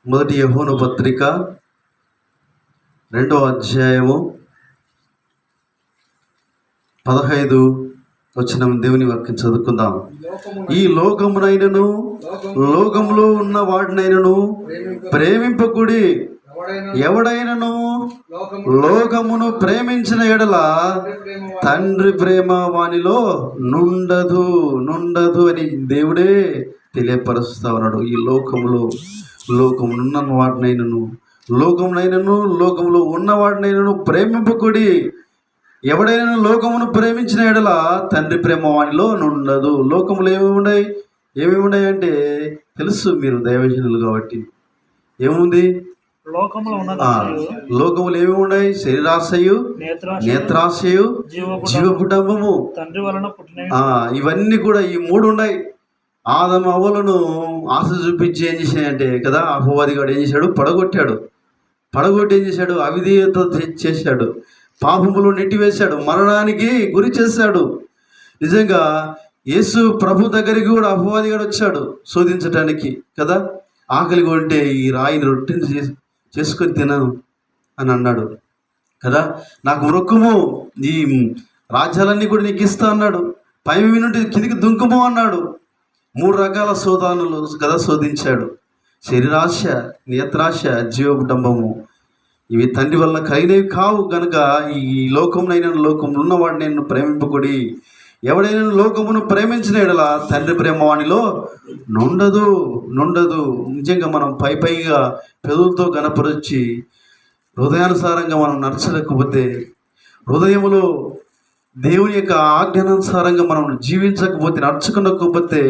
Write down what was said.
మొదటి యోహాను పత్రిక 2వ అధ్యాయము 15 వచనం దేవుని వాక్యం చదువుకుందాం. ఈ లోకమునైనను లోకములో ఉన్న వాడినైనను ప్రేమింపకుడి. ఎవడైనను లోకమును ప్రేమించిన ఎడల తండ్రి ప్రేమ వానిలో నుండదు అని దేవుడే తెలియపరుస్తా ఉన్నాడు. ఈ లోకమునున్న వాడినైనను లోకములో ఉన్నవాడినైనను ప్రేమింపకుడి. ఎవడైనా లోకమును ప్రేమించిన ఎడల తండ్రి ప్రేమ వానిలో నుండదు. లోకములు ఏమి ఉన్నాయి అంటే తెలుసు, మీరు దైవజనులు కాబట్టి. ఏముంది లోకములు ఏమి ఉన్నాయి? శరీరాశయు, నేత్రాశయు, జీవపుటంబము, ఇవన్నీ కూడా ఈ 3 ఉన్నాయి. ఆదము అవ్వలను ఆశ చూపించి ఏం చేశాయంటే కదా, అపవాది గాడు ఏం చేశాడు? పడగొట్టి ఏం చేశాడు? అవిధేయత చేశాడు, పాపములు నెట్టివేశాడు, మరణానికి గురి చేశాడు. నిజంగా యేసు ప్రభు దగ్గరికి కూడా అపవాది గాడు వచ్చాడు శోధించటానికి కదా. ఆకలి కొంటే ఈ రాయిని రొట్టెని చేసుకొని తినను అని అన్నాడు కదా. నాకు మొక్కుము, ఈ రాజ్యాలన్నీ కూడా నీకు ఇస్తా అన్నాడు. పై నుండి కిందికి దుంకుము అన్నాడు. 3 రకాల శోధనలు కదా శోధించాడు. శరీరాశ, నేత్రాశ, జీవకుటుంబము. ఇవి తండ్రి వల్ల కలిగినవి కావు గనుక ఈ లోకమునైనా లోకములు ఉన్నవాడు నేను ప్రేమింపకుడి. ఎవడైనా లోకమును ప్రేమించిన ఎడల తండ్రి ప్రేమ వానిలో నుండదు. నిజంగా మనం పైగా పెదవులతో గనపరిచి హృదయానుసారంగా మనం నడచలేకపోతే, హృదయములో దేవుని యొక్క ఆజ్ఞానుసారంగా మనం జీవించకపోతే, నడుచుకోకపోతే